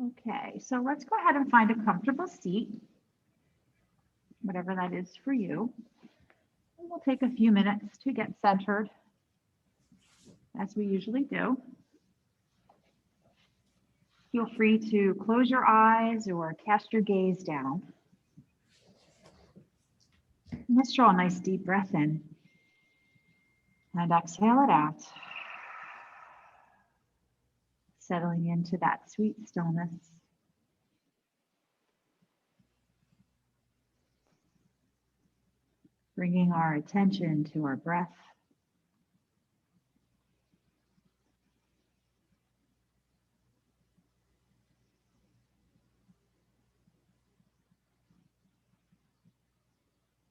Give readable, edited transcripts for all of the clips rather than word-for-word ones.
Okay, so let's go ahead and find a comfortable seat, whatever that is for you. And we'll take a few minutes to get centered, as we usually do. Feel free to close your eyes or cast your gaze down. And let's draw a nice deep breath in and exhale it out, settling into that sweet stillness. Bringing our attention to our breath.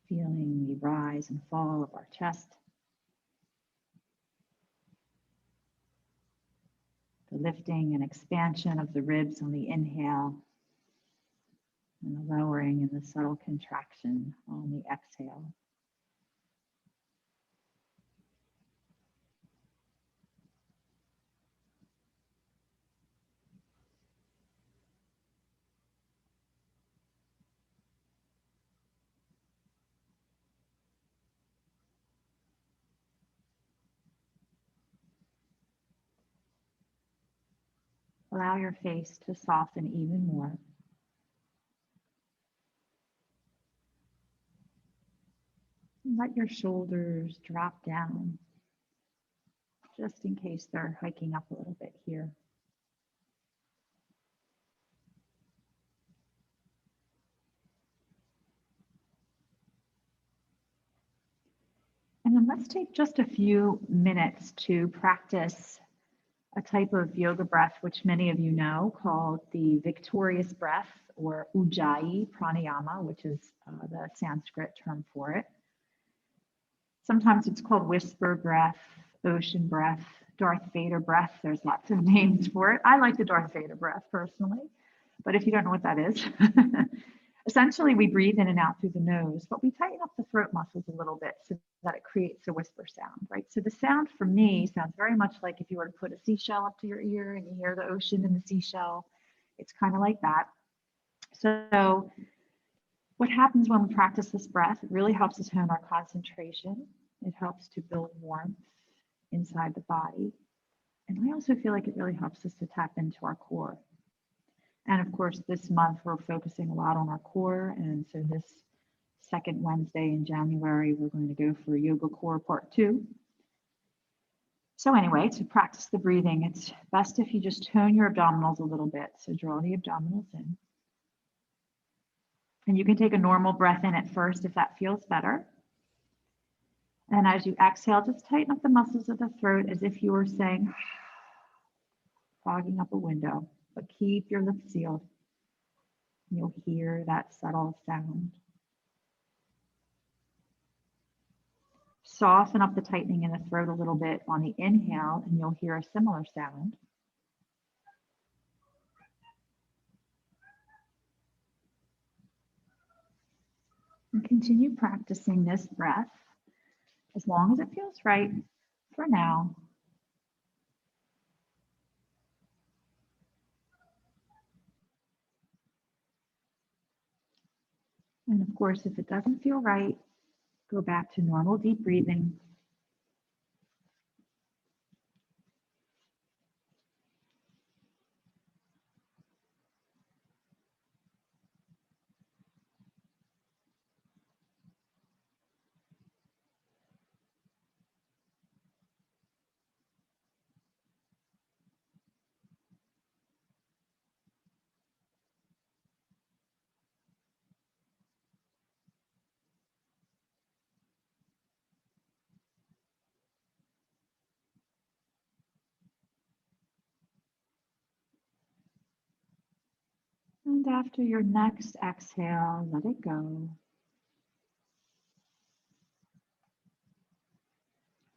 Feeling the rise and fall of our chest. The lifting and expansion of the ribs on the inhale, and the lowering and the subtle contraction on the exhale. Allow your face to soften even more. Let your shoulders drop down, just in case they're hiking up a little bit here. And then let's take just a few minutes to practice a type of yoga breath, which many of you know, called the victorious breath or Ujjayi pranayama, which is the Sanskrit term for it. Sometimes it's called whisper breath, ocean breath, Darth Vader breath. There's lots of names for it. I like the Darth Vader breath personally, but if you don't know what that is, essentially we breathe in and out through the nose, but we tighten up the throat muscles a little bit so that it creates a whisper sound, right? So the sound for me sounds very much like if you were to put a seashell up to your ear and you hear the ocean and the seashell. It's kind of like that. So what happens when we practice this breath, it really helps us hone our concentration. It helps to build warmth inside the body. And I also feel like it really helps us to tap into our core. And of course, this month we're focusing a lot on our core. And so this second Wednesday in January, we're going to go for Yoga Core Part 2. So anyway, to practice the breathing, it's best if you just tone your abdominals a little bit. So draw the abdominals in. And you can take a normal breath in at first if that feels better. And as you exhale, just tighten up the muscles of the throat as if you were saying, fogging up a window, but keep your lips sealed. You'll hear that subtle sound. Soften up the tightening in the throat a little bit on the inhale, and you'll hear a similar sound. And continue practicing this breath as long as it feels right for now. And of course, if it doesn't feel right, go back to normal deep breathing. And after your next exhale, let it go.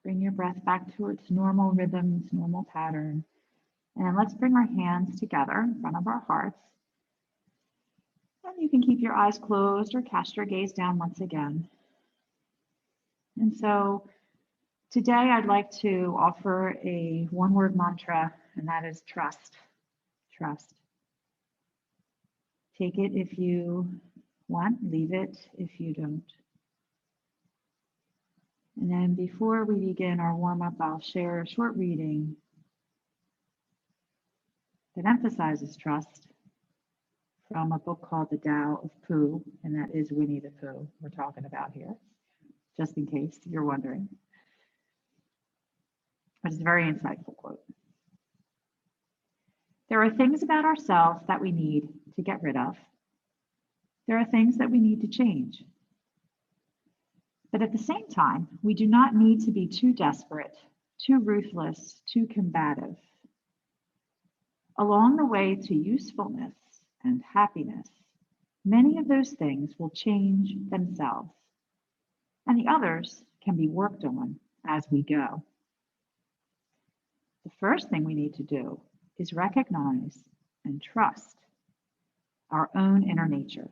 Bring your breath back to its normal rhythm, its normal pattern. And let's bring our hands together in front of our hearts. And you can keep your eyes closed or cast your gaze down once again. And so today I'd like to offer a one-word mantra, and that is trust. Trust. Take it if you want, leave it if you don't. And then before we begin our warm-up, I'll share a short reading that emphasizes trust from a book called The Tao of Pooh, and that is Winnie the Pooh we're talking about here, just in case you're wondering. But it's a very insightful quote. There are things about ourselves that we need to get rid of. There are things that we need to change. But at the same time, we do not need to be too desperate, too ruthless, too combative. Along the way to usefulness and happiness, many of those things will change themselves, and the others can be worked on as we go. The first thing we need to do is recognize and trust our own inner nature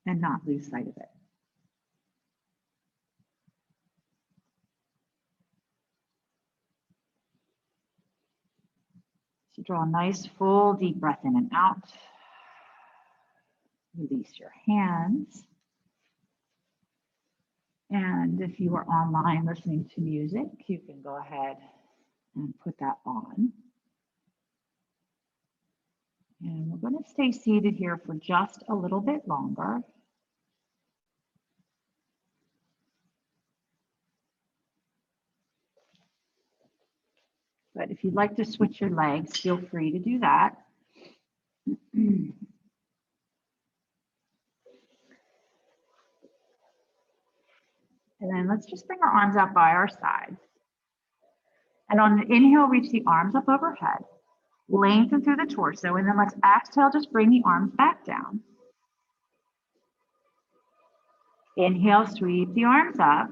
and not lose sight of it. So draw a nice full deep breath in and out. Release your hands. And if you are online listening to music, you can go ahead and put that on. And we're going to stay seated here for just a little bit longer. But if you'd like to switch your legs, feel free to do that. And then let's just bring our arms out by our sides. And on the inhale, reach the arms up overhead. Lengthen through the torso, and then let's exhale, just bring the arms back down. Inhale, sweep the arms up.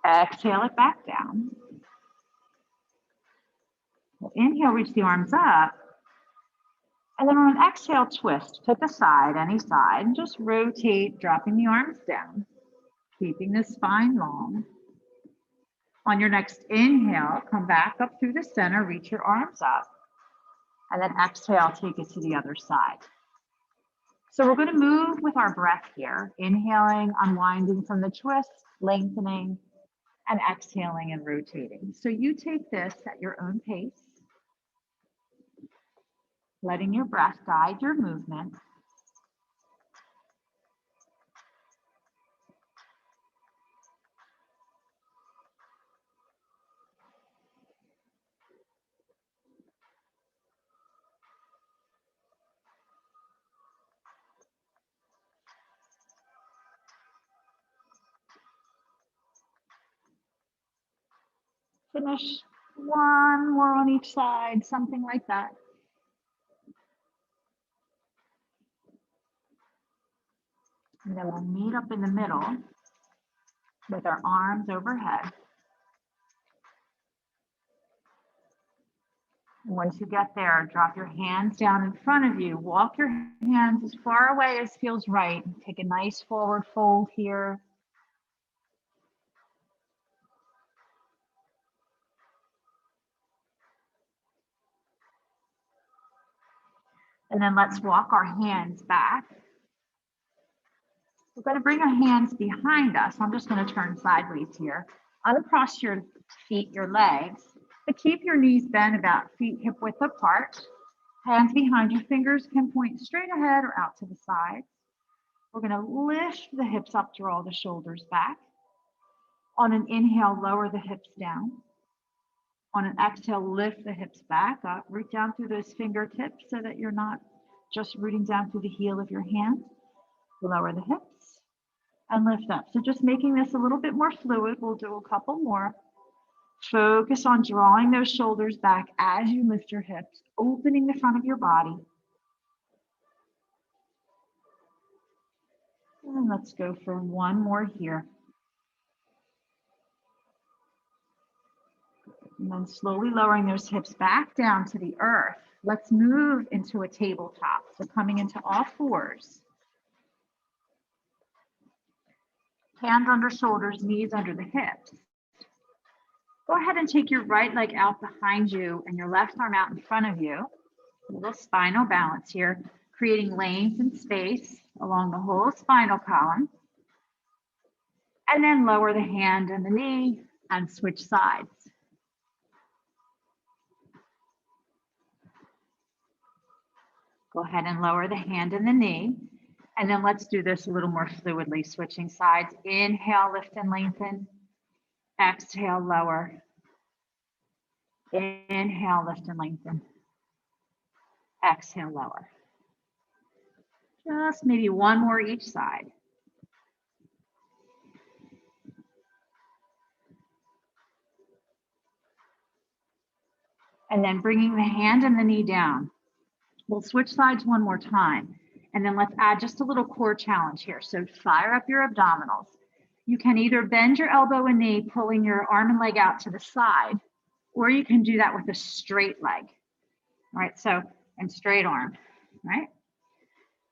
Exhale it back down. We'll inhale, reach the arms up. And then on an exhale, twist. Pick a side, any side, and just rotate, dropping the arms down, keeping the spine long. On your next inhale, come back up through the center, reach your arms up, and then exhale, take it to the other side. So we're going to move with our breath here, inhaling, unwinding from the twist, lengthening, and exhaling and rotating. So you take this at your own pace, letting your breath guide your movement. Finish one more on each side, something like that. And then we'll meet up in the middle with our arms overhead. And once you get there, drop your hands down in front of you. Walk your hands as far away as feels right. Take a nice forward fold here. And then let's walk our hands back. We're going to bring our hands behind us. I'm just going to turn sideways here. Uncross your feet, your legs, but keep your knees bent about feet hip width apart. Hands behind you, fingers can point straight ahead or out to the side. We're going to lift the hips up, draw the shoulders back. On an inhale, lower the hips down. On an exhale, lift the hips back up, root down through those fingertips so that you're not just rooting down through the heel of your hand. Lower the hips and lift up. So just making this a little bit more fluid. We'll do a couple more. Focus on drawing those shoulders back as you lift your hips, opening the front of your body. And let's go for one more here. And then slowly lowering those hips back down to the earth. Let's move into a tabletop. So coming into all fours. Hands under shoulders, knees under the hips. Go ahead and take your right leg out behind you and your left arm out in front of you. A little spinal balance here, creating length and space along the whole spinal column. And then lower the hand and the knee and switch sides. Go ahead and lower the hand and the knee. And then let's do this a little more fluidly, switching sides. Inhale, lift and lengthen. Exhale, lower. Inhale, lift and lengthen. Exhale, lower. Just maybe one more each side. And then bringing the hand and the knee down. We'll switch sides one more time. And then let's add just a little core challenge here. So fire up your abdominals. You can either bend your elbow and knee, pulling your arm and leg out to the side, or you can do that with a straight leg. All right, so, and straight arm, right?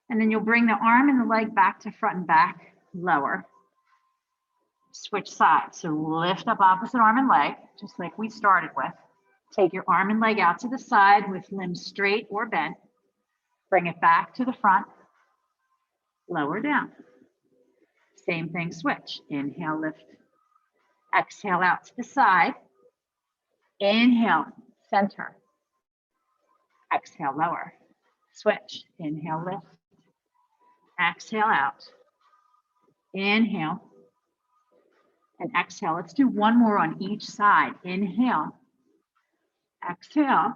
And then you'll bring the arm and the leg back to front and back, lower. Switch sides. So lift up opposite arm and leg, just like we started with. Take your arm and leg out to the side with limbs straight or bent. Bring it back to the front, lower down. Same thing, switch. Inhale, lift. Exhale out to the side. Inhale, center. Exhale, lower. Switch. Inhale, lift. Exhale out. Inhale. And exhale. Let's do one more on each side. Inhale. Exhale.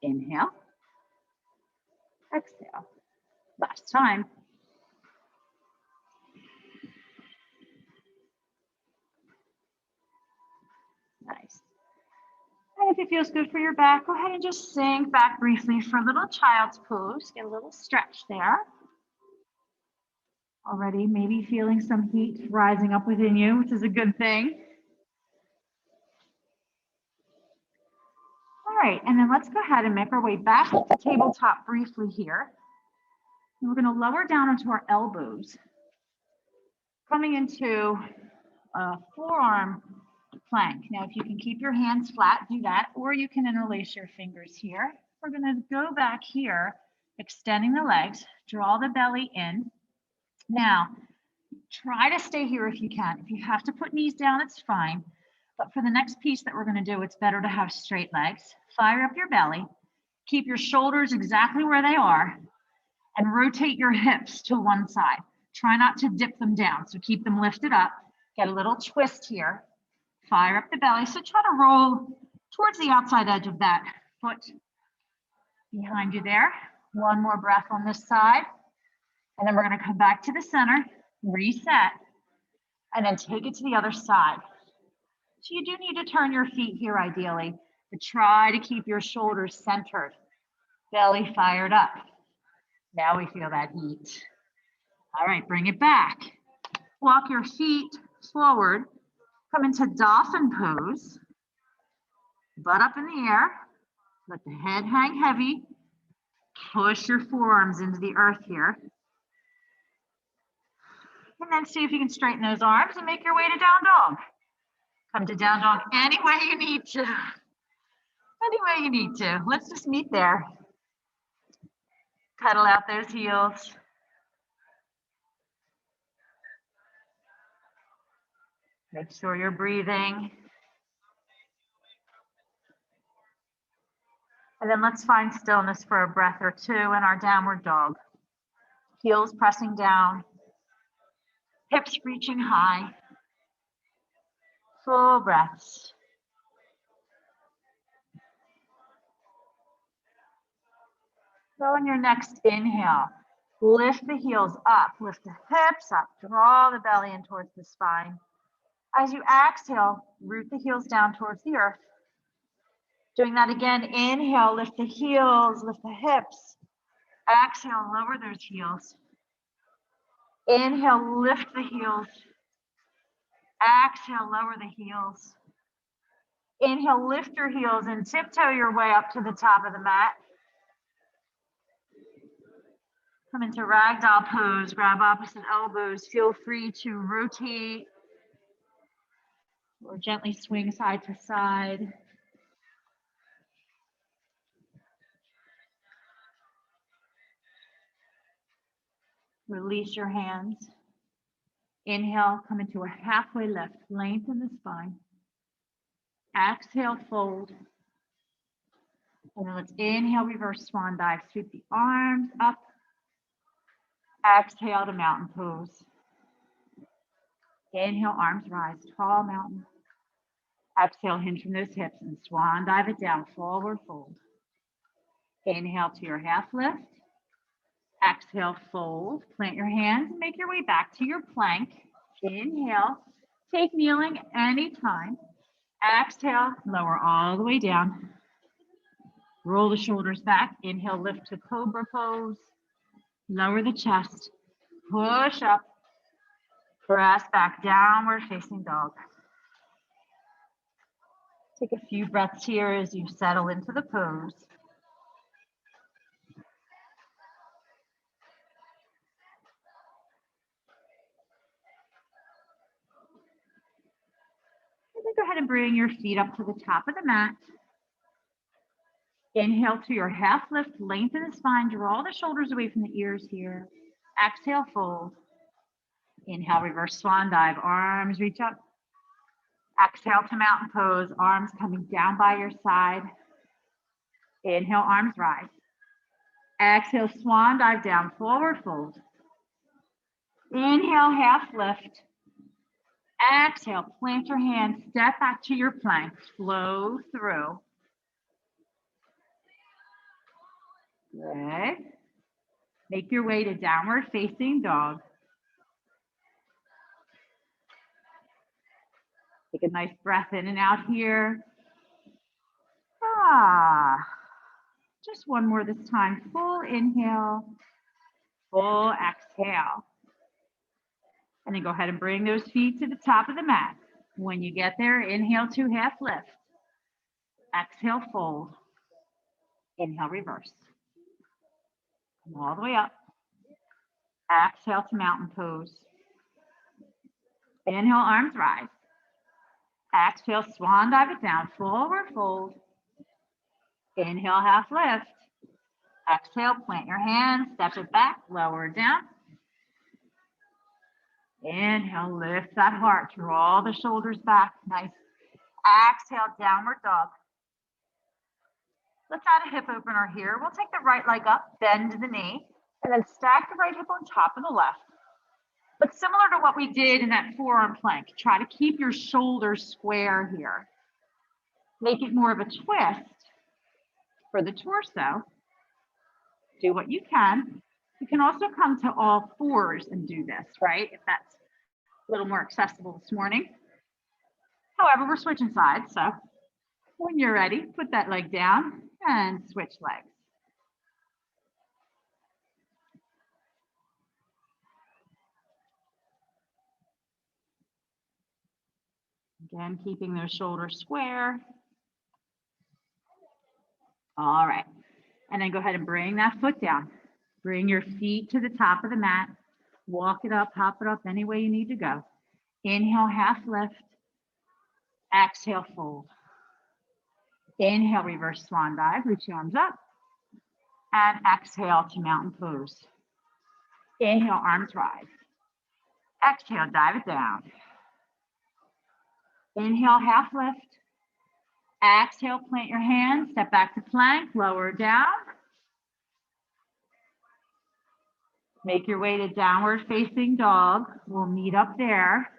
Inhale. Exhale. Last time. Nice. And if it feels good for your back, go ahead and just sink back briefly for a little child's pose. Get a little stretch there. Already maybe feeling some heat rising up within you, which is a good thing. All right, and then let's go ahead and make our way back to the tabletop briefly here. And we're going to lower down onto our elbows, coming into a forearm plank. Now, if you can keep your hands flat, do that, or you can interlace your fingers here. We're going to go back here, extending the legs, draw the belly in. Now, try to stay here if you can. If you have to put knees down, it's fine. But for the next piece that we're going to do, it's better to have straight legs. Fire up your belly. Keep your shoulders exactly where they are and rotate your hips to one side. Try not to dip them down, so keep them lifted up. Get a little twist here. Fire up the belly. So try to roll towards the outside edge of that foot behind you there. One more breath on this side. And then we're going to come back to the center, reset, and then take it to the other side. So you do need to turn your feet here ideally, but try to keep your shoulders centered, belly fired up. Now we feel that heat. All right, bring it back. Walk your feet forward. Come into dolphin pose. Butt up in the air. Let the head hang heavy. Push your forearms into the earth here. And then see if you can straighten those arms and make your way to down dog. Come to down dog any way you need to. Any way you need to. Let's just meet there. Pedal out those heels. Make sure you're breathing. And then let's find stillness for a breath or two in our downward dog. Heels pressing down. Hips reaching high. Full breaths. So on your next inhale, lift the heels up, lift the hips up, draw the belly in towards the spine. As you exhale, root the heels down towards the earth. Doing that again, inhale, lift the heels, lift the hips. Exhale, lower those heels. Inhale, lift the heels. Exhale, lower the heels. Inhale, lift your heels and tiptoe your way up to the top of the mat. Come into ragdoll pose, grab opposite elbows. Feel free to rotate or gently swing side to side. Release your hands. Inhale, come into a halfway lift. Lengthen the spine. Exhale, fold. And then let's inhale, reverse swan dive. Sweep the arms up. Exhale to mountain pose. Inhale, arms rise, tall mountain. Exhale, hinge from those hips and swan dive it down, forward fold. Inhale to your half lift. Exhale, fold. Plant your hands and make your way back to your plank. Inhale, take kneeling anytime. Exhale, lower all the way down. Roll the shoulders back. Inhale, lift to cobra pose. Lower the chest. Push up. Press back, downward facing dog. Take a few breaths here as you settle into the pose. And then go ahead and bring your feet up to the top of the mat. Inhale to your half lift, lengthen the spine, draw the shoulders away from the ears here. Exhale, fold. Inhale, reverse swan dive, arms reach up. Exhale to mountain pose, arms coming down by your side. Inhale, arms rise. Exhale, swan dive down, forward fold. Inhale, half lift. Exhale, plant your hands, step back to your plank, flow through. Good. Make your way to downward facing dog. Take a nice breath in and out here. Just one more this time. Full inhale, full exhale. And then go ahead and bring those feet to the top of the mat. When you get there, inhale to half lift. Exhale, fold. Inhale, reverse. Come all the way up. Exhale to mountain pose. Inhale, arms rise. Exhale, swan dive it down, forward fold. Inhale, half lift. Exhale, plant your hands, step it back, lower it down. Inhale, lift that heart, draw the shoulders back, nice. Exhale, downward dog. Let's add a hip opener here. We'll take the right leg up, bend the knee, and then stack the right hip on top of the left. But similar to what we did in that forearm plank, try to keep your shoulders square here. Make it more of a twist for the torso. Do what you can. You can also come to all fours and do this, right? If that's a little more accessible this morning. However, we're switching sides, so when you're ready, put that leg down and switch legs. Again, keeping those shoulders square. All right. And then go ahead and bring that foot down. Bring your feet to the top of the mat. Walk it up, hop it up any way you need to go. Inhale, half lift. Exhale, fold. Inhale, reverse swan dive. Reach your arms up. And exhale to mountain pose. Inhale, arms rise. Exhale, dive it down. Inhale, half lift. Exhale, plant your hands, step back to plank, lower down. Make your way to downward facing dog. We'll meet up there.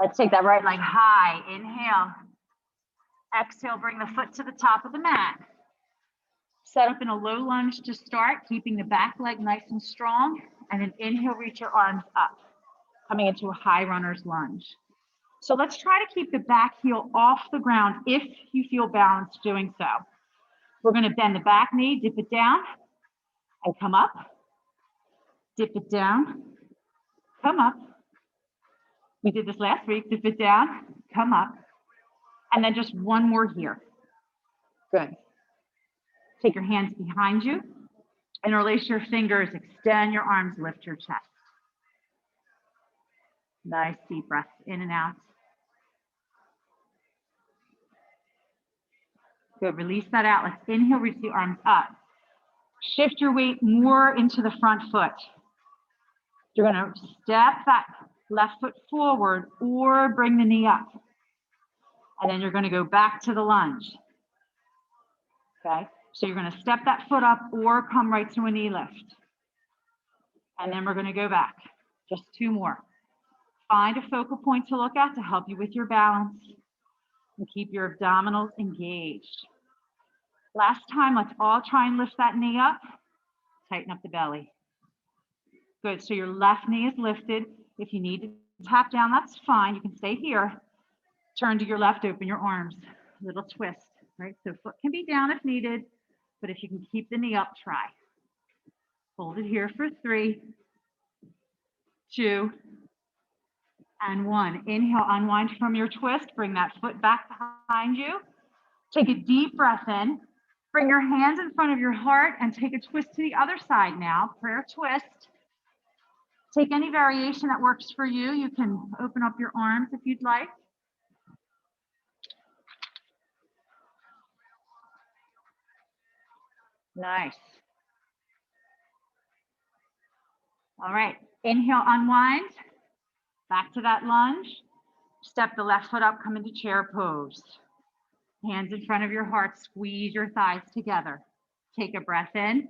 Let's take that right leg high. Inhale. Exhale, bring the foot to the top of the mat. Set up in a low lunge to start, keeping the back leg nice and strong. And then inhale, reach your arms up, coming into a high runner's lunge. So let's try to keep the back heel off the ground if you feel balanced doing so. We're going to bend the back knee, dip it down, and come up. Dip it down, come up. We did this last week. Dip it down, come up. And then just one more here. Good. Take your hands behind you. Interlace your fingers, extend your arms, lift your chest. Nice deep breath in and out. Good, release that out. Let's inhale, reach the arms up. Shift your weight more into the front foot. You're gonna step that left foot forward or bring the knee up. And then you're gonna go back to the lunge. Okay, so you're gonna step that foot up or come right to a knee lift. And then we're gonna go back, just 2 more. Find a focal point to look at to help you with your balance and keep your abdominals engaged. Last time, let's all try and lift that knee up. Tighten up the belly. Good, so your left knee is lifted. If you need to tap down, that's fine. You can stay here. Turn to your left, open your arms. Little twist, right? So foot can be down if needed, but if you can keep the knee up, try. Hold it here for 3, 2, and 1. Inhale, unwind from your twist. Bring that foot back behind you. Take a deep breath in. Bring your hands in front of your heart and take a twist to the other side now. Prayer twist. Take any variation that works for you. You can open up your arms if you'd like. Nice. All right, inhale, unwind. Back to that lunge. Step the left foot up, come into chair pose. Hands in front of your heart, squeeze your thighs together. Take a breath in,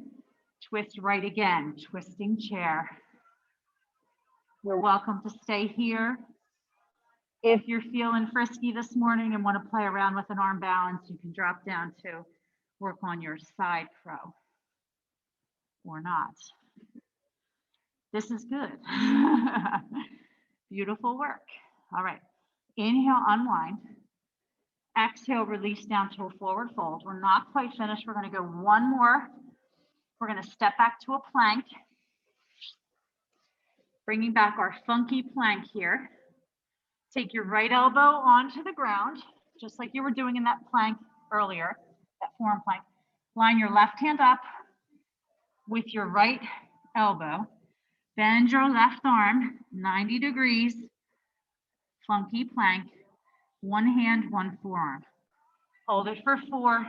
twist right again, twisting chair. You're welcome to stay here. If you're feeling frisky this morning and want to play around with an arm balance, you can drop down to work on your side crow or not. This is good. Beautiful work. All right, inhale, unwind. Exhale, release down to a forward fold. We're not quite finished. We're going to go 1 more. We're going to step back to a plank. Bringing back our funky plank here. Take your right elbow onto the ground, just like you were doing in that plank earlier, that forearm plank. Line your left hand up with your right elbow. Bend your left arm 90 degrees. Funky plank. 1 hand, 1 forearm. Hold it for 4,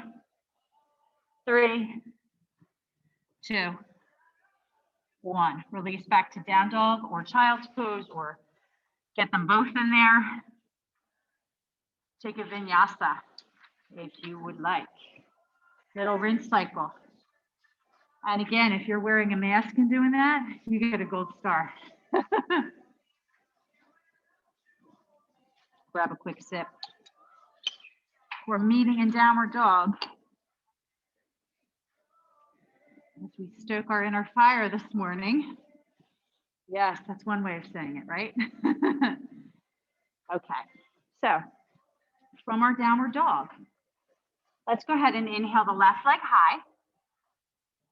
3, 2, 1. Release back to down dog or child's pose, or get them both in there. Take a vinyasa if you would like. Little rinse cycle. And again, if you're wearing a mask and doing that, you get a gold star. Grab a quick sip. We're meeting in downward dog as we stoke our inner fire this morning. Yes, that's one way of saying it, right? Okay, so from our downward dog, let's go ahead and inhale the left leg high.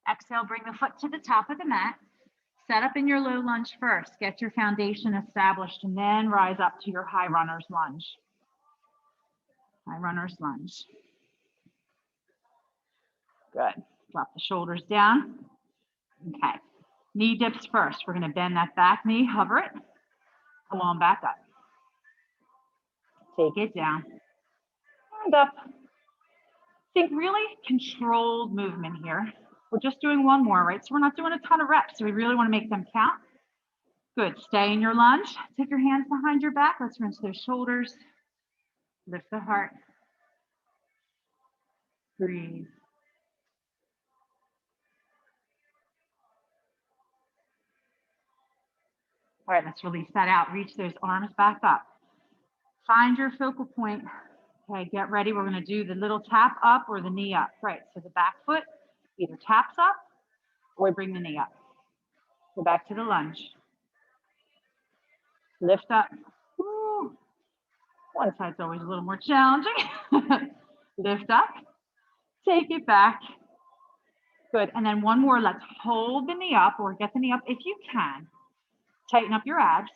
Exhale, bring the foot to the top of the mat. Set up in your low lunge first. Get your foundation established and then rise up to your high runner's lunge. High runner's lunge. Good. Drop the shoulders down. Okay. Knee dips first. We're going to bend that back knee, hover it. Come on back up. Take it down. And up. Think really controlled movement here. We're just doing 1 more, right? So we're not doing a ton of reps, so we really want to make them count. Good. Stay in your lunge. Take your hands behind your back. Let's rinse those shoulders. Lift the heart. Breathe. All right, let's release that out. Reach those arms back up. Find your focal point. Okay, get ready. We're going to do the little tap up or the knee up. Right, so the back foot either taps up or bring the knee up. Go back to the lunge. Lift up. Woo. One side's always a little more challenging. Lift up. Take it back. Good, and then 1 more. Let's hold the knee up or get the knee up if you can. Tighten up your abs.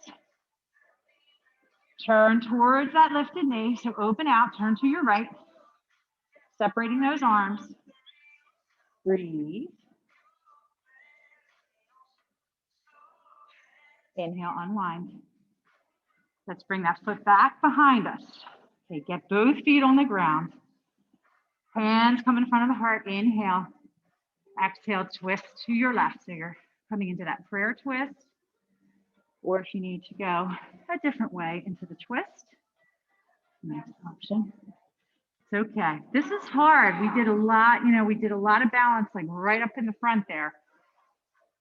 Turn towards that lifted knee. So open out, turn to your right. Separating those arms. Breathe. Inhale, unwind. Let's bring that foot back behind us. Okay, get both feet on the ground. Hands come in front of the heart. Inhale. Exhale, twist to your left. So you're coming into that prayer twist. Or if you need to go a different way into the twist, next option. It's okay. This is hard. We did a lot, we did a lot of balance, like right up in the front there.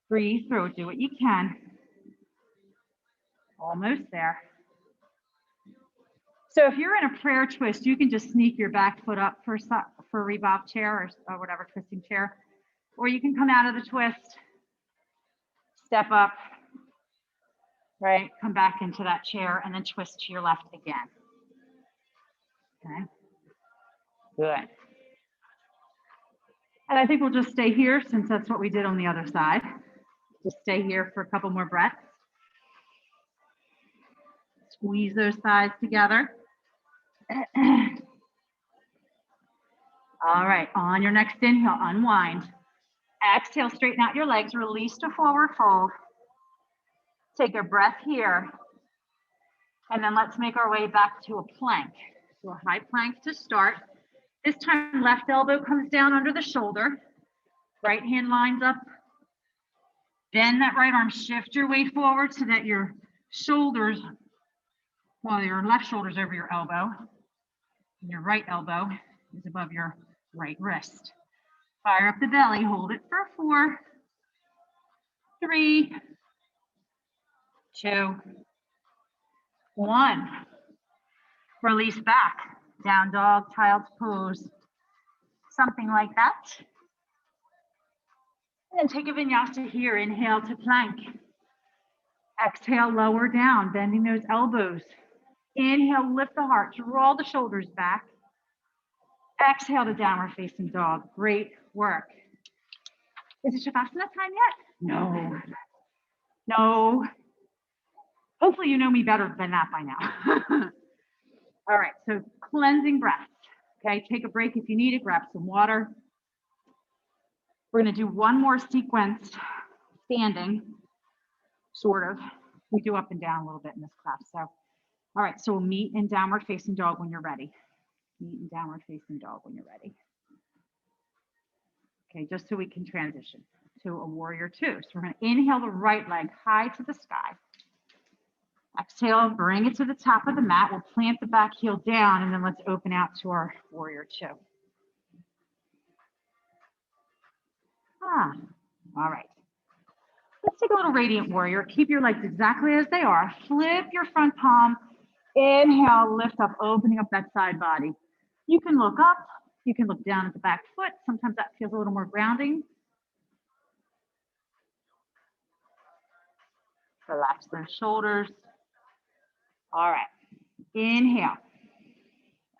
Breathe through it. Do what you can. Almost there. So if you're in a prayer twist, you can just sneak your back foot up for a revolve chair or whatever twisting chair. Or you can come out of the twist, step up, right? Come back into that chair and then twist to your left again. Okay. Good. And I think we'll just stay here since that's what we did on the other side. Just stay here for a couple more breaths. Squeeze those thighs together. All right, on your next inhale, unwind. Exhale, straighten out your legs, release to forward fold. Take a breath here. And then let's make our way back to a plank. So a high plank to start. This time, left elbow comes down under the shoulder. Right hand lines up. Bend that right arm, shift your weight forward so that your shoulders, well, your left shoulder's over your elbow. And your right elbow is above your right wrist. Fire up the belly, hold it for 4, 3, 2, 1. Release back, down dog, child's pose, something like that. And then take a vinyasa here, inhale to plank. Exhale, lower down, bending those elbows. Inhale, lift the heart, draw the shoulders back. Exhale to downward facing dog. Great work. Is it Shavasana time yet? No. No. Hopefully you know me better than that by now. All right, so cleansing breath. Okay, take a break if you need it, grab some water. We're gonna do one more sequence, standing, sort of. We do up and down a little bit in this class. So, all right, so we'll meet in downward facing dog when you're ready. Meet in downward facing dog when you're ready. Okay, just so we can transition to a warrior 2. So we're gonna inhale the right leg high to the sky. Exhale, bring it to the top of the mat. We'll plant the back heel down and then let's open out to our warrior 2. All right. Let's take a little radiant warrior. Keep your legs exactly as they are. Flip your front palm. Inhale, lift up, opening up that side body. You can look up. You can look down at the back foot. Sometimes that feels a little more grounding. Relax those shoulders. All right. Inhale.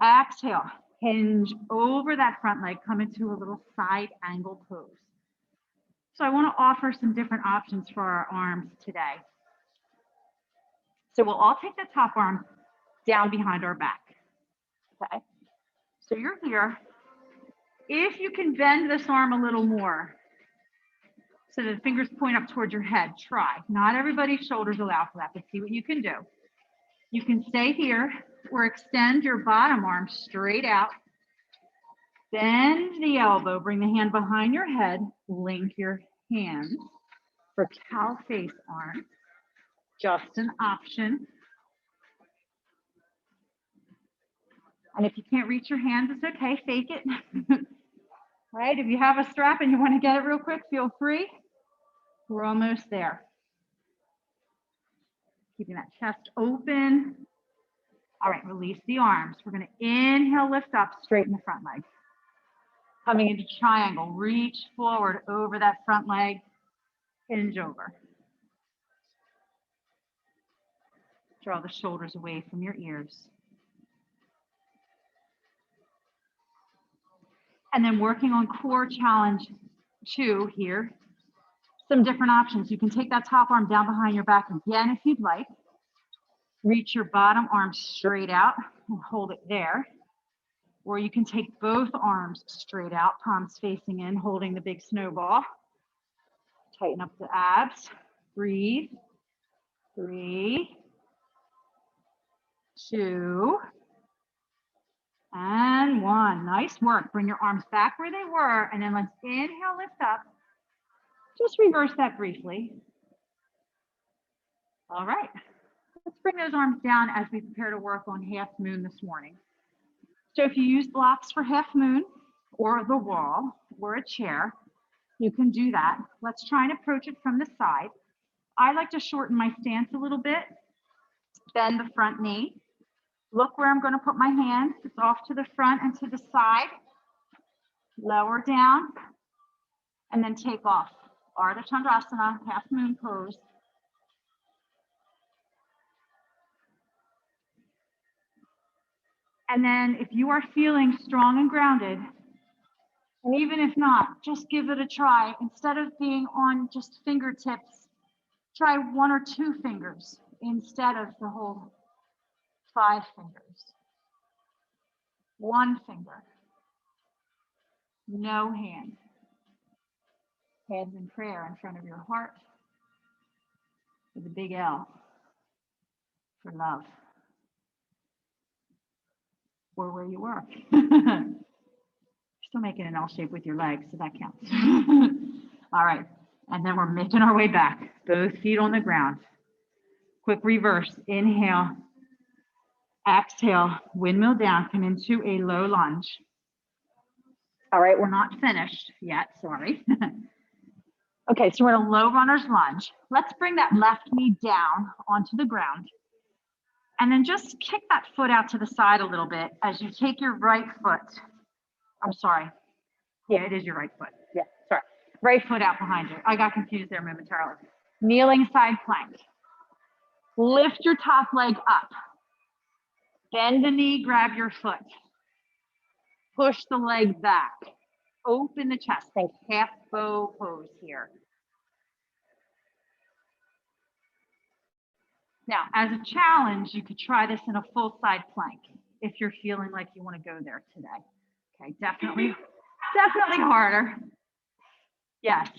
Exhale. Hinge over that front leg. Come into a little side angle pose. So I want to offer some different options for our arms today. So we'll all take the top arm down behind our back. Okay. So you're here. If you can bend this arm a little more so that the fingers point up towards your head, try. Not everybody's shoulders allow for that, but see what you can do. You can stay here or extend your bottom arm straight out. Bend the elbow, bring the hand behind your head, link your hands for cow face arms. Just an option. And if you can't reach your hands, it's okay, fake it. Right, if you have a strap and you want to get it real quick, feel free. We're almost there. Keeping that chest open. All right, release the arms. We're going to inhale, lift up, straighten the front leg. Coming into triangle, reach forward over that front leg, hinge over. Draw the shoulders away from your ears. And then working on core challenge 2 here. Some different options. You can take that top arm down behind your back again if you'd like. Reach your bottom arm straight out and hold it there. Or you can take both arms straight out, palms facing in, holding the big snowball. Tighten up the abs. Breathe. 3, 2, and And one. Nice work. Bring your arms back where they were, and then let's inhale, lift up. Just reverse that briefly. All right. Let's bring those arms down as we prepare to work on half moon this morning. So if you use blocks for half moon or the wall or a chair, you can do that. Let's try and approach it from the side. I like to shorten my stance a little bit, bend the front knee. Look where I'm going to put my hands. It's off to the front and to the side. Lower down and then take off. Ardha Chandrasana, half moon pose. And then if you are feeling strong and grounded, and even if not, just give it a try. Instead of being on just fingertips, try 1 or 2 fingers instead of the whole 5 fingers. 1 finger. No hand. Hands in prayer in front of your heart with a big L for love. Or where you were. Still making an L shape with your legs, so that counts. All right, and then we're making our way back. Both feet on the ground. Quick reverse, inhale, exhale, windmill down, come into a low lunge. All right, we're not finished yet, sorry. Okay, so we're in a low runner's lunge. Let's bring that left knee down onto the ground. And then just kick that foot out to the side a little bit as you take your right foot. I'm sorry. Yeah, it is your right foot. Yeah, sorry. Right foot out behind you. I got confused there momentarily. Kneeling side plank. Lift your top leg up. Bend the knee, grab your foot. Push the leg back. Open the chest. Think half bow pose here. Now, as a challenge, you could try this in a full side plank if you're feeling like you want to go there today. Okay, definitely harder. Yes.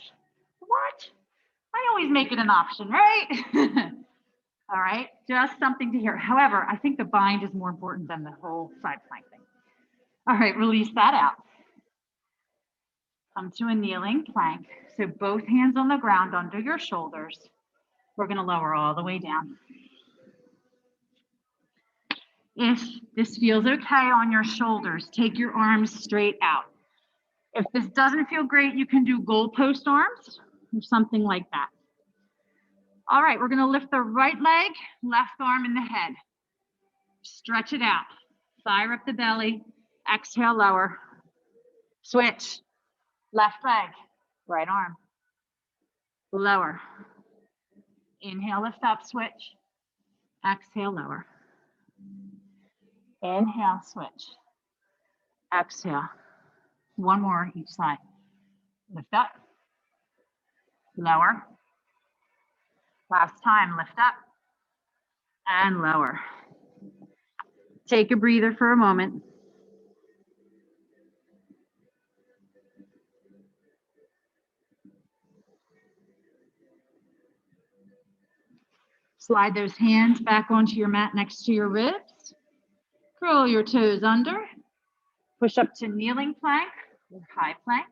What? I always make it an option, right? All right, just something to hear. However, I think the bind is more important than the whole side plank thing. All right, release that out. Come to a kneeling plank. So both hands on the ground under your shoulders. We're going to lower all the way down. If this feels okay on your shoulders, take your arms straight out. If this doesn't feel great, you can do goalpost arms or something like that. All right, we're going to lift the right leg, left arm in the head. Stretch it out. Fire up the belly. Exhale, lower. Switch. Left leg, right arm. Lower. Inhale, lift up, switch. Exhale, lower. Inhale, switch. Exhale. One more each side. Lift up. Lower. Last time, lift up. And lower. Take a breather for a moment. Slide those hands back onto your mat next to your ribs. Curl your toes under. Push up to kneeling plank or high plank.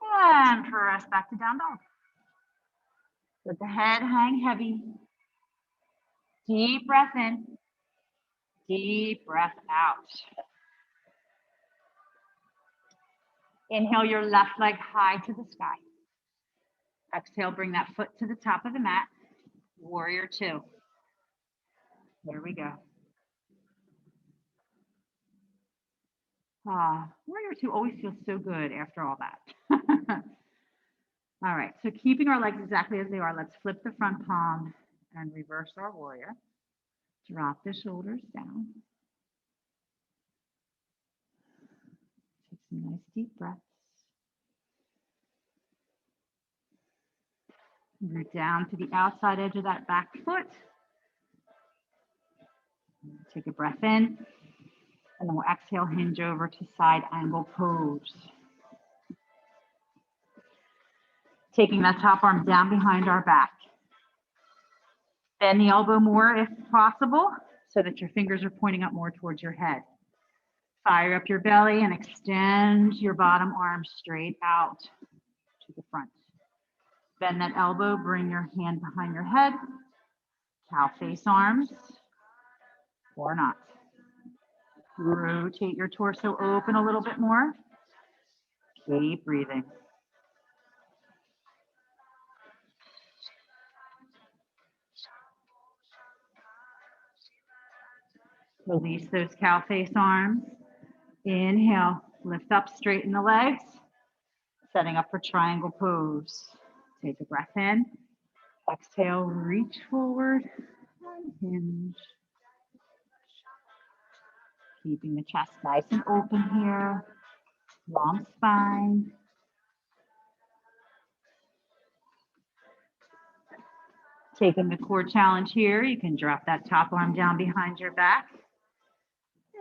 And press back to down dog. Let the head hang heavy. Deep breath in. Deep breath out. Inhale your left leg high to the sky. Exhale, bring that foot to the top of the mat. Warrior two. There we go. Warrior two always feels so good after all that. All right, so keeping our legs exactly as they are, let's flip the front palm and reverse our warrior. Drop the shoulders down. Take some nice deep breaths. Root down to the outside edge of that back foot. Take a breath in, and then we'll exhale, hinge over to side angle pose. Taking that top arm down behind our back. Bend the elbow more if possible, so that your fingers are pointing up more towards your head. Fire up your belly and extend your bottom arm straight out to the front. Bend that elbow, bring your hand behind your head. Cow face arms or not. Rotate your torso open a little bit more. Keep breathing. Release those cow face arms. Inhale, lift up, straighten the legs. Setting up for triangle pose. Take a breath in. Exhale, reach forward and hinge. Keeping the chest nice and open here. Long spine. Taking the core challenge here, you can drop that top arm down behind your back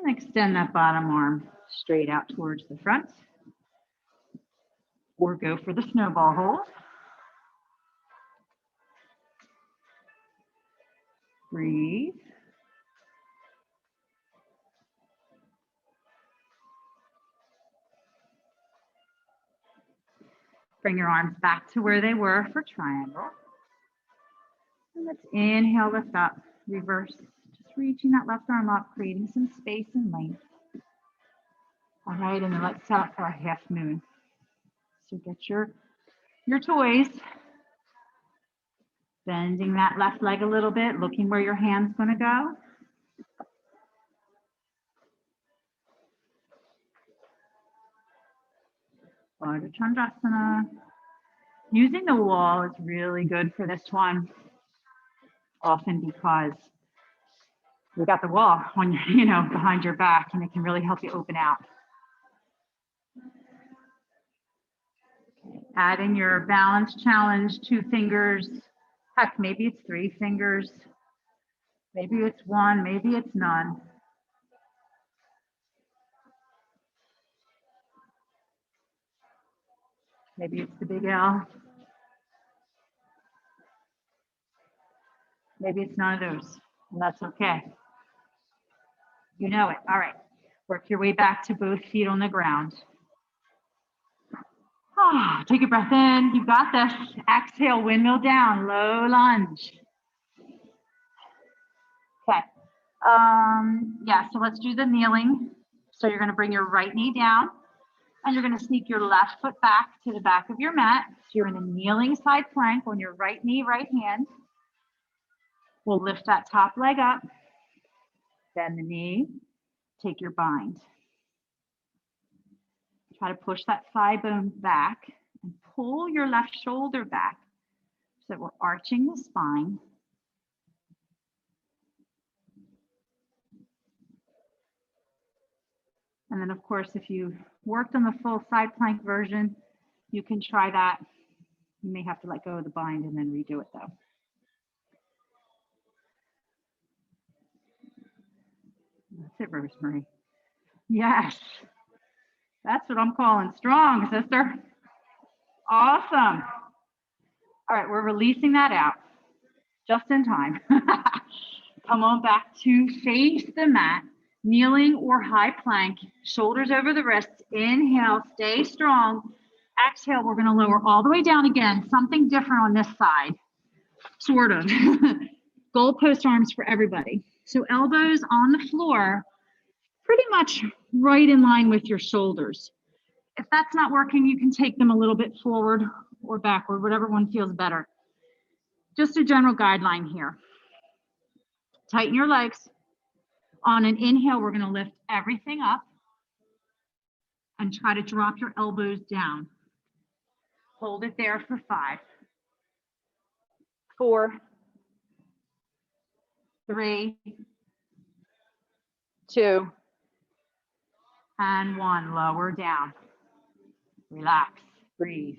and extend that bottom arm straight out towards the front. Or go for the snowball hold. Breathe. Bring your arms back to where they were for triangle. And let's inhale, lift up, reverse. Just reaching that left arm up, creating some space and length. All right, and then let's set up for a half moon. So get your toys. Bending that left leg a little bit, looking where your hand's going to go. Ardha Chandrasana. Using the wall is really good for this one, often because you got the wall on your, behind your back, and it can really help you open out. Okay. Adding your balance challenge, 2 fingers. Heck, maybe it's 3 fingers. Maybe it's 1, maybe it's none. Maybe it's the big L. Maybe it's none of those, and that's okay. You know it. All right. Work your way back to both feet on the ground. Take a breath in. You got this. Exhale, windmill down, low lunge. Okay. So let's do the kneeling. So you're going to bring your right knee down, and you're going to sneak your left foot back to the back of your mat. So you're in a kneeling side plank on your right knee, right hand. We'll lift that top leg up, bend the knee, take your bind. Try to push that thigh bone back and pull your left shoulder back so that we're arching the spine. And then, of course, if you worked on the full side plank version, you can try that. You may have to let go of the bind and then redo it, though. That's it, Rosemary. Yes. That's what I'm calling strong, sister. Awesome. All right, we're releasing that out just in time. Come on back to face the mat, kneeling or high plank, shoulders over the wrists. Inhale, stay strong. Exhale, we're going to lower all the way down again. Something different on this side, sort of. Goalpost arms for everybody. So elbows on the floor, pretty much right in line with your shoulders. If that's not working, you can take them a little bit forward or backward, whatever one feels better. Just a general guideline here. Tighten your legs. On an inhale, we're going to lift everything up and try to drop your elbows down. Hold it there for 5, 4, 3, 2, and 1. Lower down. Relax. Breathe.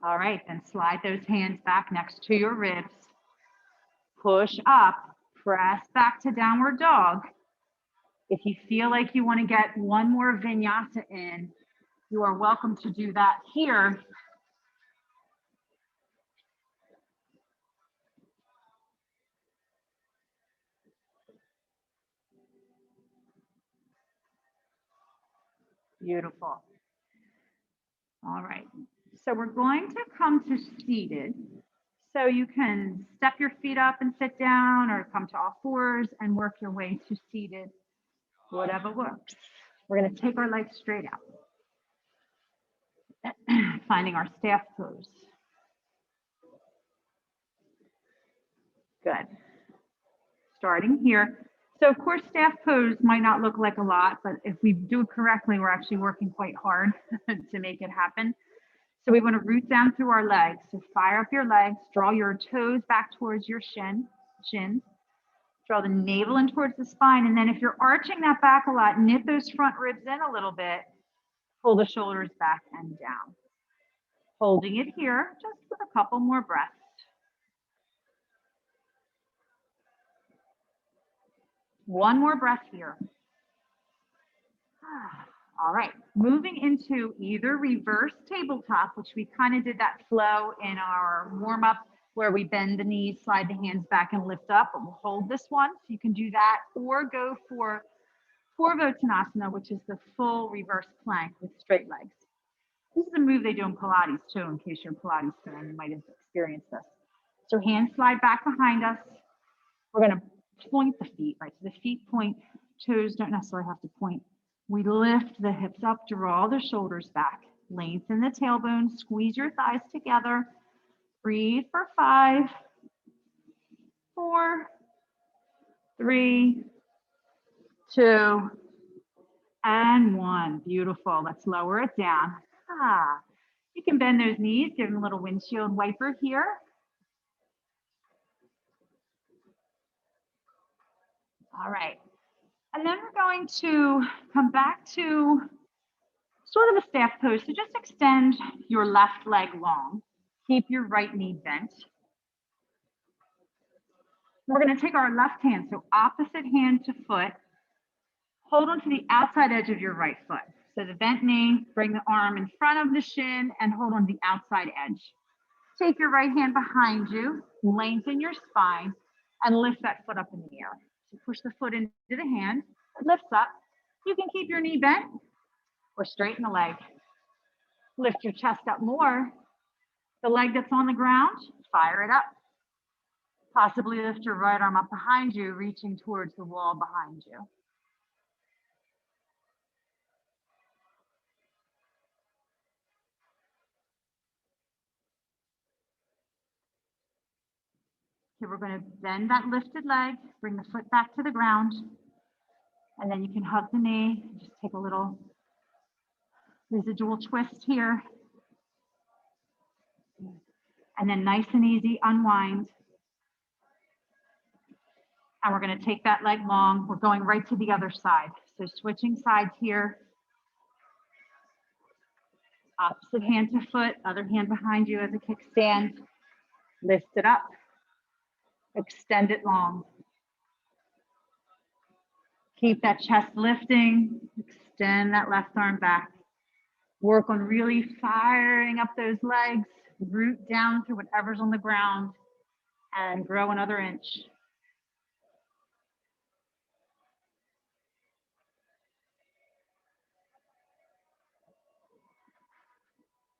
All right, then slide those hands back next to your ribs. Push up, press back to downward dog. If you feel like you want to get one more vinyasa in, you are welcome to do that here. Beautiful. All right. So we're going to come to seated. So you can step your feet up and sit down, or come to all fours and work your way to seated, whatever works. We're going to take our legs straight out, finding our staff pose. Good. Starting here. So of course, staff pose might not look like a lot, but if we do it correctly, we're actually working quite hard to make it happen. So we want to root down through our legs. So fire up your legs, draw your toes back towards your shins, draw the navel in towards the spine. And then if you're arching that back a lot, knit those front ribs in a little bit, pull the shoulders back and down. Holding it here, just with a couple more breaths. One more breath here. All right, moving into either reverse tabletop, which we kind of did that flow in our warm up where we bend the knees, slide the hands back and lift up, but we'll hold this one. So you can do that, or go for Vorvottanasana, which is the full reverse plank with straight legs. This is a move they do in Pilates too, in case you're a Pilates fan, you might have experienced this. So hands slide back behind us. We're gonna point the feet, right? So the feet point, toes don't necessarily have to point. We lift the hips up, draw the shoulders back, lengthen the tailbone, squeeze your thighs together. Breathe for 5, 4, 3, 2, and 1. Beautiful. Let's lower it down. You can bend those knees, give them a little windshield wiper here. All right. And then we're going to come back to sort of a staff pose. So just extend your left leg long. Keep your right knee bent. We're going to take our left hand, so opposite hand to foot. Hold on to the outside edge of your right foot. So the bent knee, bring the arm in front of the shin and hold on the outside edge. Take your right hand behind you, lengthen your spine, and lift that foot up in the air. So push the foot into the hand, it lifts up. You can keep your knee bent or straighten the leg. Lift your chest up more. The leg that's on the ground, fire it up. Possibly lift your right arm up behind you, reaching towards the wall behind you. Okay, we're going to bend that lifted leg, bring the foot back to the ground, and then you can hug the knee. Just take a little residual twist here. And then nice and easy, unwind. And we're going to take that leg long. We're going right to the other side. So switching sides here. Opposite hand to foot, other hand behind you as a kickstand. Lift it up. Extend it long. Keep that chest lifting. Extend that left arm back. Work on really firing up those legs. Root down to whatever's on the ground and grow another inch.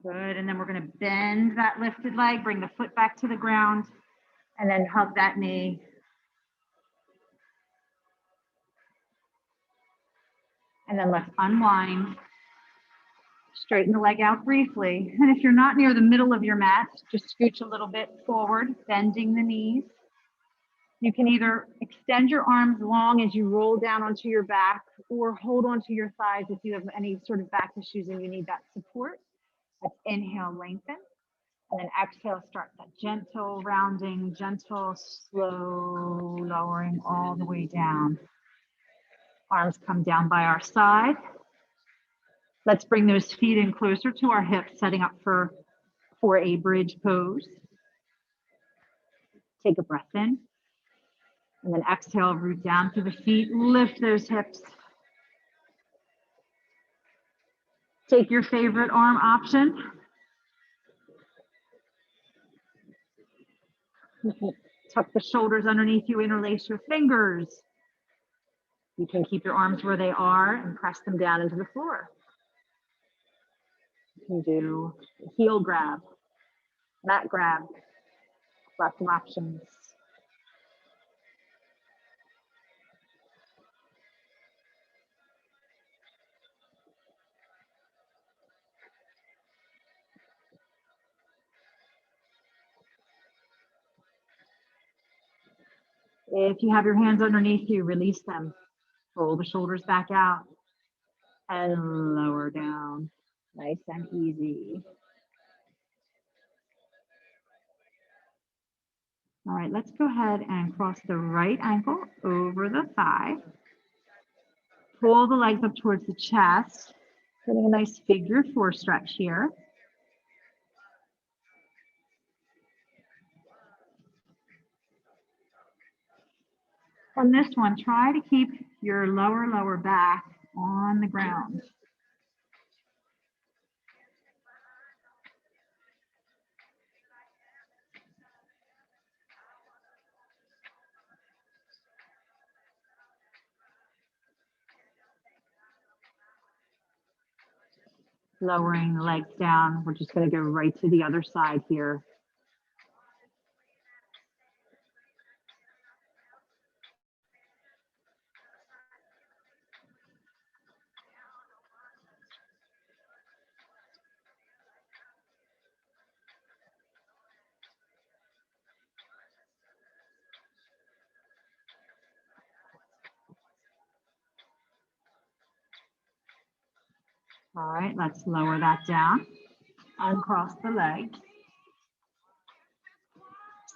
Good, and then we're going to bend that lifted leg, bring the foot back to the ground, and then hug that knee. And then let's unwind. Straighten the leg out briefly. And if you're not near the middle of your mat, just scooch a little bit forward, bending the knees. You can either extend your arms long as you roll down onto your back, or hold onto your thighs if you have any sort of back issues and you need that support. Let's inhale, lengthen. And then exhale, start that gentle rounding, gentle, slow lowering all the way down. Arms come down by our side. Let's bring those feet in closer to our hips, setting up for a bridge pose. Take a breath in. And then exhale, root down through the feet, lift those hips. Take your favorite arm option. Tuck the shoulders underneath you, interlace your fingers. You can keep your arms where they are and press them down into the floor. You can do a heel grab, mat grab, lots of options. If you have your hands underneath you, release them. Roll the shoulders back out and lower down. Nice and easy. All right, let's go ahead and cross the right ankle over the thigh. Pull the legs up towards the chest, getting a nice figure four stretch here. On this one, try to keep your lower back on the ground. Lowering the legs down. We're just going to go right to the other side here. All right, let's lower that down. Uncross the legs.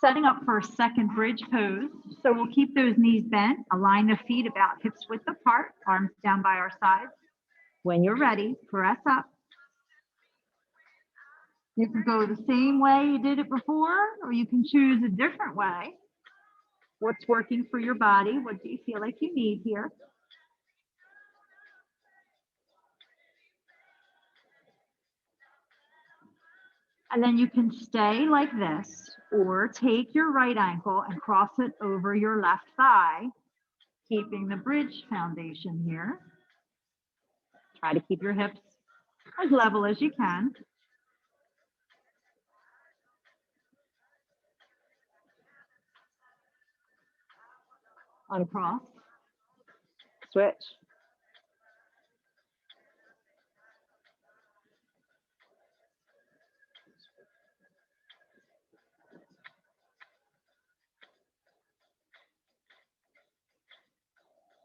Setting up for a second bridge pose. So we'll keep those knees bent, align the feet about hips width apart, arms down by our sides. When you're ready, press up. You can go the same way you did it before, or you can choose a different way. What's working for your body? What do you feel like you need here? And then you can stay like this, or take your right ankle and cross it over your left thigh, keeping the bridge foundation here. Try to keep your hips as level as you can. Uncross, switch.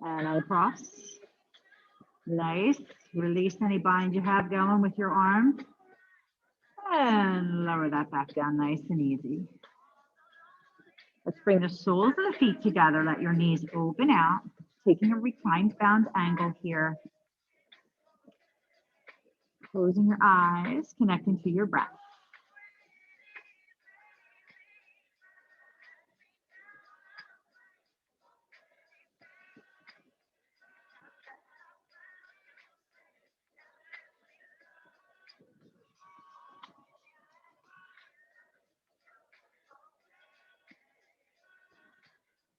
And uncross. Nice. Release any bind you have going with your arms. And lower that back down nice and easy. Let's bring the soles of the feet together. Let your knees open out, taking a reclined bound angle here. Closing your eyes, connecting to your breath.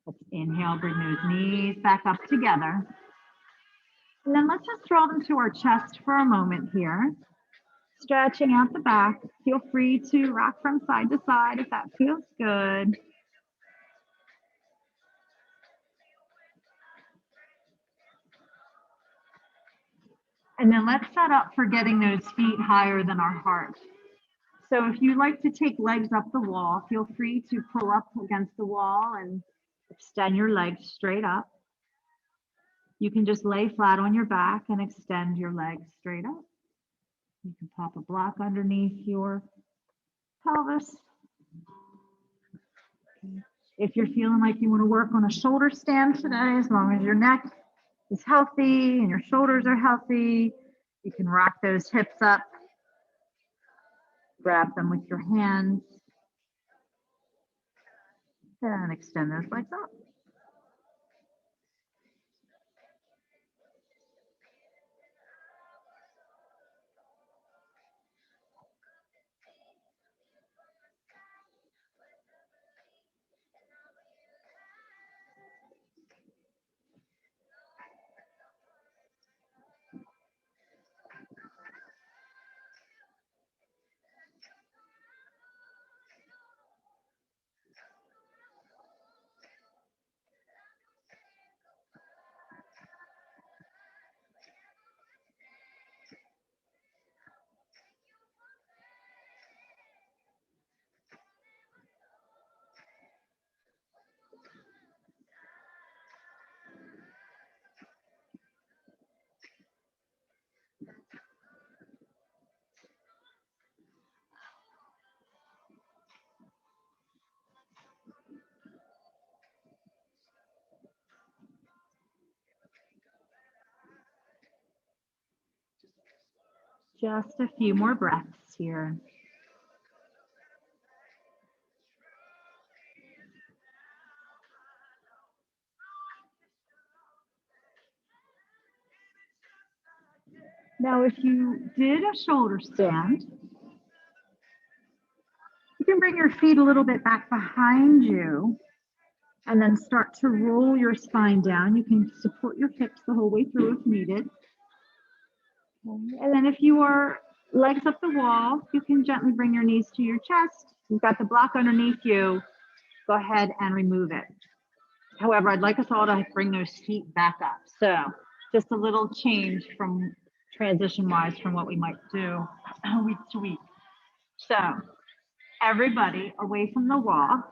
Let's inhale, bring those knees back up together. And then let's just draw them to our chest for a moment here. Stretching out the back. Feel free to rock from side to side if that feels good. And then let's set up for getting those feet higher than our heart. So if you like to take legs up the wall, feel free to pull up against the wall and extend your legs straight up. You can just lay flat on your back and extend your legs straight up. You can pop a block underneath your pelvis. If you're feeling like you want to work on a shoulder stand today, as long as your neck is healthy and your shoulders are healthy, you can rock those hips up. Grab them with your hands and extend those legs up. Just a few more breaths here. Now, if you did a shoulder stand, you can bring your feet a little bit back behind you and then start to roll your spine down. You can support your hips the whole way through if needed. And then if you are legs up the wall, you can gently bring your knees to your chest. You've got the block underneath you. Go ahead and remove it. However, I'd like us all to bring those feet back up. So just a little change from transition-wise from what we might do week to week. So everybody away from the wall,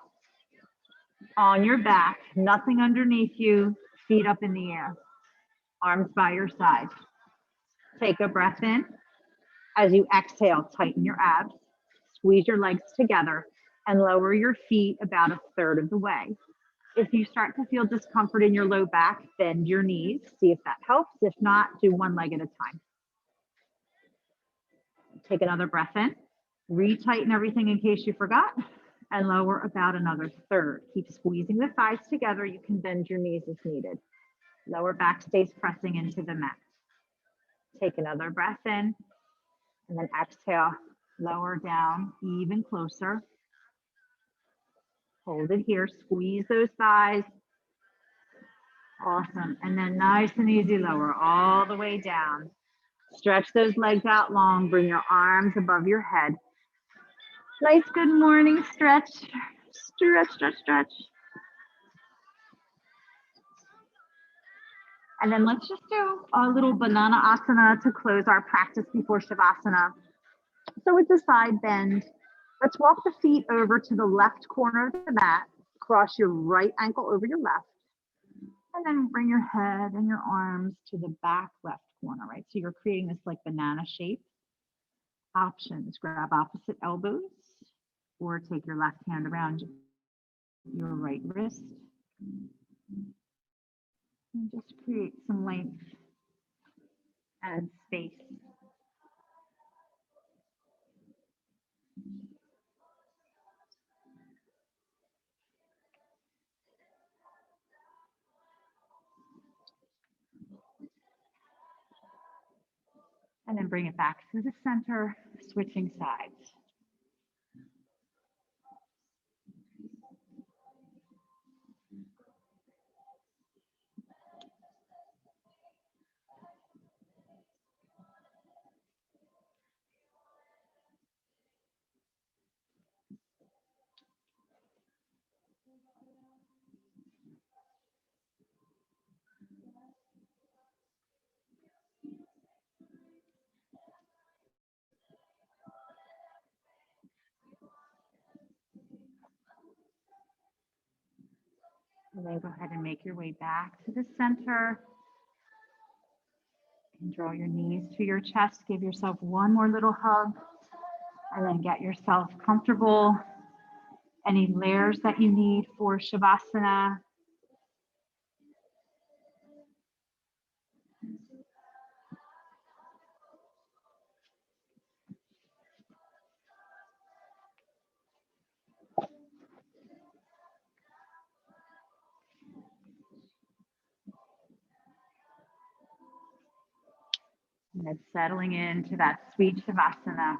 on your back, nothing underneath you, feet up in the air, arms by your side. Take a breath in. As you exhale, tighten your abs, squeeze your legs together, and lower your feet about a third of the way. If you start to feel discomfort in your low back, bend your knees, see if that helps. If not, do one leg at a time. Take another breath in, retighten everything in case you forgot, and lower about another third. Keep squeezing the thighs together. You can bend your knees if needed. Lower back stays pressing into the mat. Take another breath in, and then exhale, lower down, even closer. Hold it here, squeeze those thighs. Awesome, and then nice and easy, lower all the way down. Stretch those legs out long, bring your arms above your head. Nice good morning stretch, stretch, stretch, stretch. And then let's just do a little banana asana to close our practice before Shavasana. So it's a side bend. Let's walk the feet over to the left corner of the mat, cross your right ankle over your left, and then bring your head and your arms to the back left corner, right? So you're creating this like banana shape. Options, grab opposite elbows or take your left hand around your right wrist. And just create some length and space. And then bring it back to the center, switching sides. And then go ahead and make your way back to the center. And draw your knees to your chest. Give yourself one more little hug. And then get yourself comfortable. Any layers that you need for Shavasana. And then settling into that sweet Shavasana.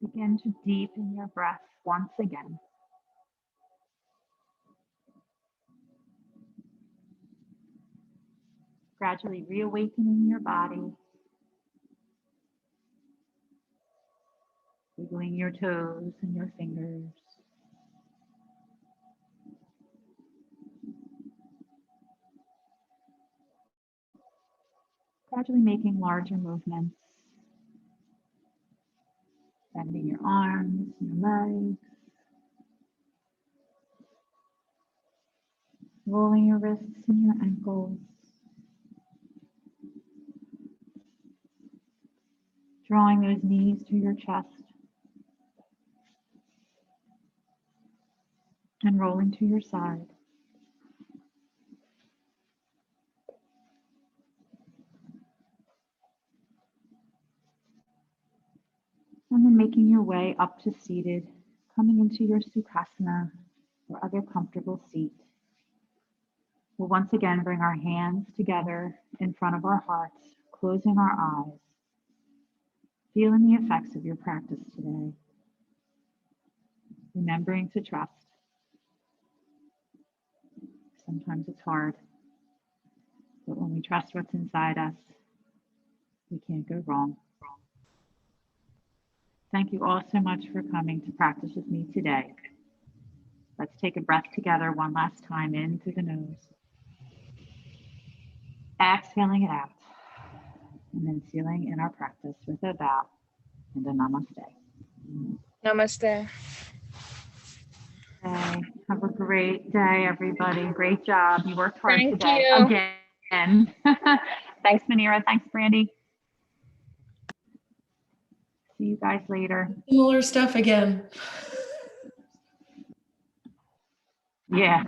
Begin to deepen your breath once again. Gradually reawakening your body, wiggling your toes and your fingers. Gradually making larger movements, bending your arms, your legs, rolling your wrists and your ankles, drawing those knees to your chest, and rolling to your side. And then making your way up to seated, coming into your Sukhasana or other comfortable seat. We'll once again bring our hands together in front of our hearts, closing our eyes, feeling the effects of your practice today, remembering to trust. Sometimes it's hard, but when we trust what's inside us, we can't go wrong. Thank you all so much for coming to practice with me today. Let's take a breath together one last time in through the nose. Exhaling it out. And then sealing in our practice with a bow and a namaste. Namaste. Okay. Have a great day, everybody. Great job. You worked hard Thank today. you. Again. Thanks, Manira. Thanks, Brandy. See you guys later. Similar stuff again. Yeah.